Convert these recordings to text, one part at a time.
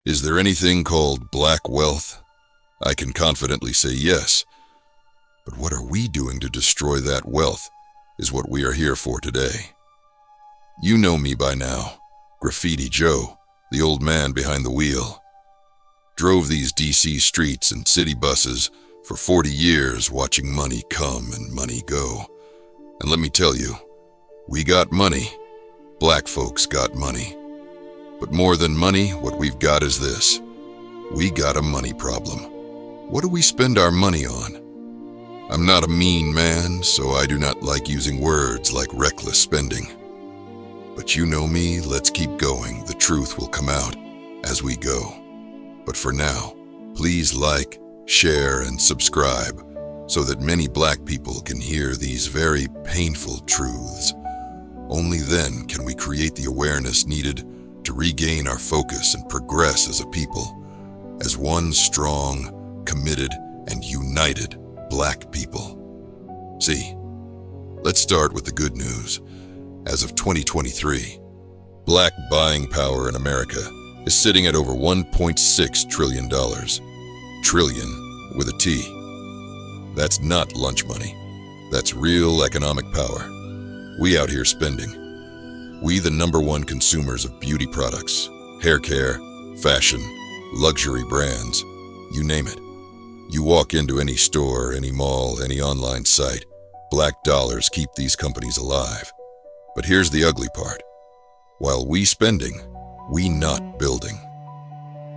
Is there anything called black wealth? I can confidently say yes. But what are we doing to destroy that wealth is what we are here for today. You know me by now, Graffiti Joe, the old man behind the wheel. Drove these DC streets and city buses for 40 years watching money come and money go. And let me tell you, we got money. Black folks got money. But more than money, what we've got is this. We got a money problem. What do we spend our money on? I'm not a mean man, so I do not like using words like reckless spending. But you know me, let's keep going. The truth will come out as we go. But for now, please like, share, and subscribe so that many black people can hear these very painful truths. Only then can we create the awareness needed to regain our focus and progress as a people, as one strong, committed, and united black people. See, let's start with the good news. As of 2023, black buying power in America is sitting at over $1.6 trillion. Trillion with a T. That's not lunch money. That's real economic power. We out here spending. We the #1 consumers of beauty products, hair care, fashion, luxury brands, you name it. You walk into any store, any mall, any online site, black dollars keep these companies alive. But here's the ugly part. While we spending, we not building.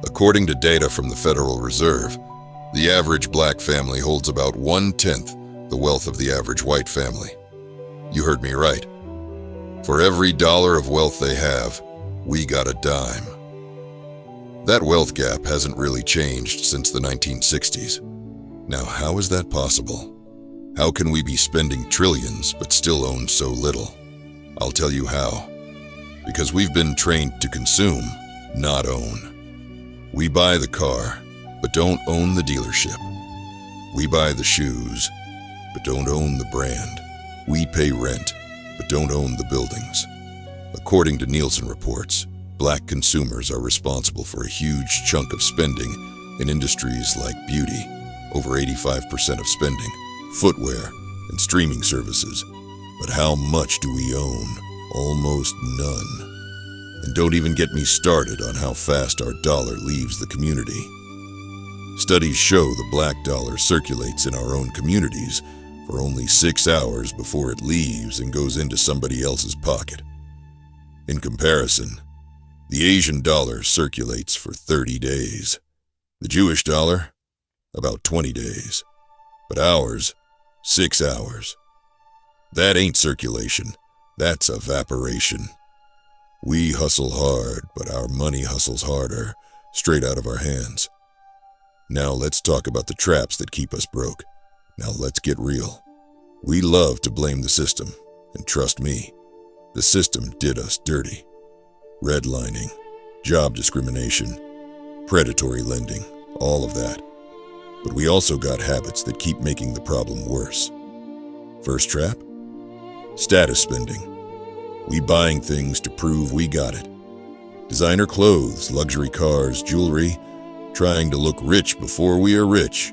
According to data from the Federal Reserve, the average black family holds about 1/10 the wealth of the average white family. You heard me right. For every dollar of wealth they have, we got a dime. That wealth gap hasn't really changed since the 1960s. Now, how is that possible? How can we be spending trillions but still own so little? I'll tell you how. Because we've been trained to consume, not own. We buy the car, but don't own the dealership. We buy the shoes, but don't own the brand. We pay rent, but don't own the buildings. According to Nielsen reports, black consumers are responsible for a huge chunk of spending in industries like beauty, over 85% of spending, footwear, and streaming services. But how much do we own? Almost none. And don't even get me started on how fast our dollar leaves the community. Studies show the black dollar circulates in our own communities for only 6 hours before it leaves and goes into somebody else's pocket. In comparison, the Asian dollar circulates for 30 days. The Jewish dollar, about 20 days. But ours, 6 hours. That ain't circulation, that's evaporation. We hustle hard, but our money hustles harder, straight out of our hands. Now let's talk about the traps that keep us broke. Now let's get real. We love to blame the system, and trust me, the system did us dirty. Redlining, job discrimination, predatory lending, all of that. But we also got habits that keep making the problem worse. First trap? Status spending. We buying things to prove we got it. Designer clothes, luxury cars, jewelry, trying to look rich before we are rich.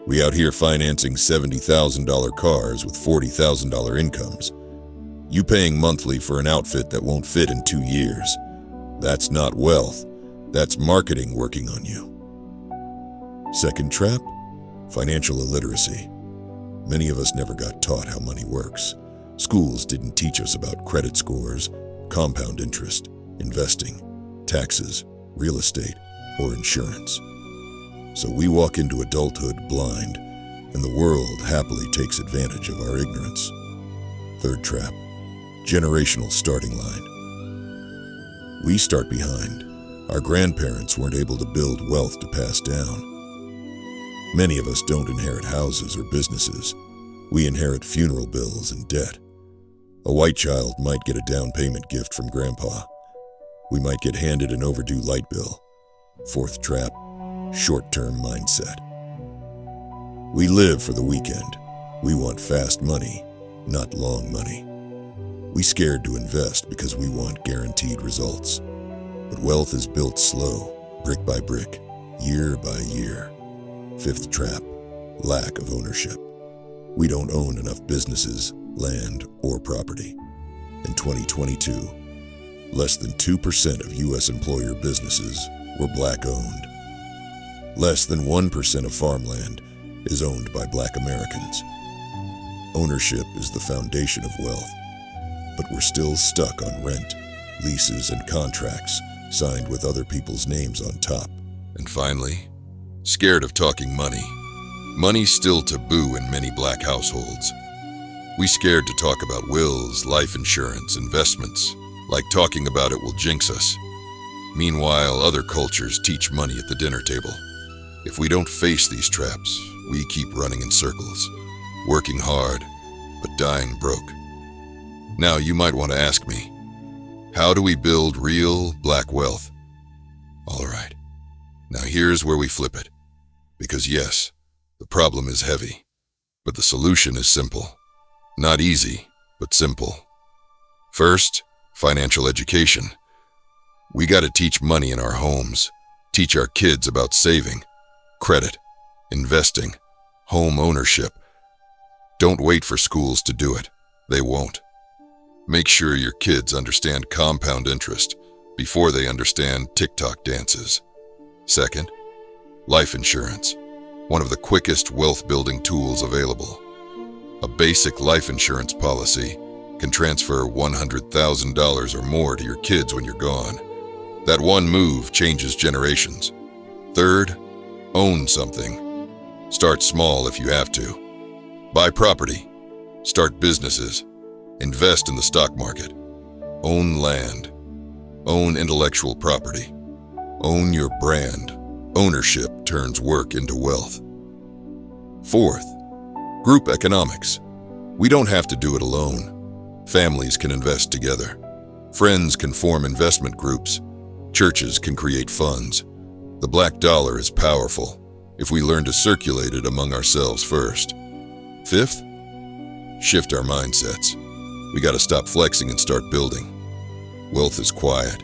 We out here financing $70,000 cars with $40,000 incomes. You paying monthly for an outfit that won't fit in 2 years. That's not wealth. That's marketing working on you. Second trap, financial illiteracy. Many of us never got taught how money works. Schools didn't teach us about credit scores, compound interest, investing, taxes, real estate, or insurance. So we walk into adulthood blind, and the world happily takes advantage of our ignorance. Third trap, generational starting line. We start behind. Our grandparents weren't able to build wealth to pass down. Many of us don't inherit houses or businesses. We inherit funeral bills and debt. A white child might get a down payment gift from grandpa. We might get handed an overdue light bill. Fourth trap, short-term mindset. We live for the weekend. We want fast money, not long money. We scared to invest because we want guaranteed results. But wealth is built slow. brick by brick, year by year. Fifth trap, lack of ownership. We don't own enough businesses, land, or property. In 2022, less than 2% of U.S. employer businesses were Black-owned. Less than 1% of farmland is owned by Black Americans. Ownership is the foundation of wealth, but we're still stuck on rent, leases, and contracts signed with other people's names on top. And finally, scared of talking money. Money's still taboo in many Black households. We scared to talk about wills, life insurance, investments, like talking about it will jinx us. Meanwhile, other cultures teach money at the dinner table. If we don't face these traps, we keep running in circles, working hard, but dying broke. Now you might want to ask me, how do we build real Black wealth? All right, now here's where we flip it. Because yes, the problem is heavy, but the solution is simple. Not easy, but simple. First, financial education. We gotta teach money in our homes, teach our kids about saving, credit, investing, home ownership. Don't wait for schools to do it. They won't. Make sure your kids understand compound interest before they understand TikTok dances. Second, life insurance, one of the quickest wealth-building tools available. A basic life insurance policy can transfer $100,000 or more to your kids when you're gone. That one move changes generations. Third, own something. Start small if you have to. Buy property. Start businesses. Invest in the stock market. Own land. Own intellectual property. Own your brand. Ownership turns work into wealth. Fourth, group economics. We don't have to do it alone. Families can invest together. Friends can form investment groups. Churches can create funds. The black dollar is powerful if we learn to circulate it among ourselves first. Fifth, shift our mindsets. We gotta stop flexing and start building. Wealth is quiet.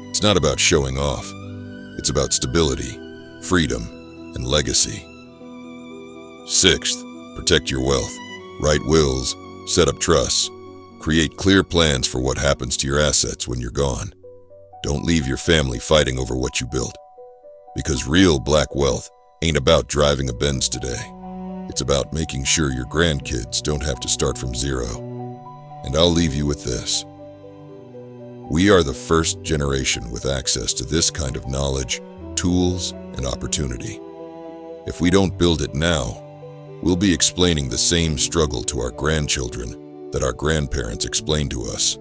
It's not about showing off. It's about stability, freedom, and legacy. Sixth, protect your wealth. Write wills, set up trusts, create clear plans for what happens to your assets when you're gone. Don't leave your family fighting over what you built. Because real black wealth ain't about driving a Benz today. It's about making sure your grandkids don't have to start from zero. And I'll leave you with this. We are the first generation with access to this kind of knowledge, tools, and opportunity. If we don't build it now, we'll be explaining the same struggle to our grandchildren that our grandparents explained to us.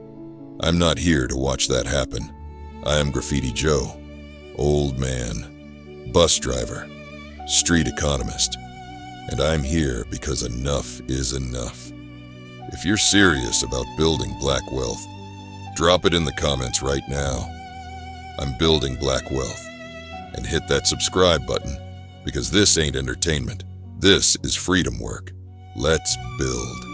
I'm not here to watch that happen. I am Graffiti Joe, old man, bus driver, street economist, and I'm here because enough is enough. If you're serious about building black wealth, drop it in the comments right now. I'm building black wealth. And hit that subscribe button, because this ain't entertainment. This is freedom work. Let's build.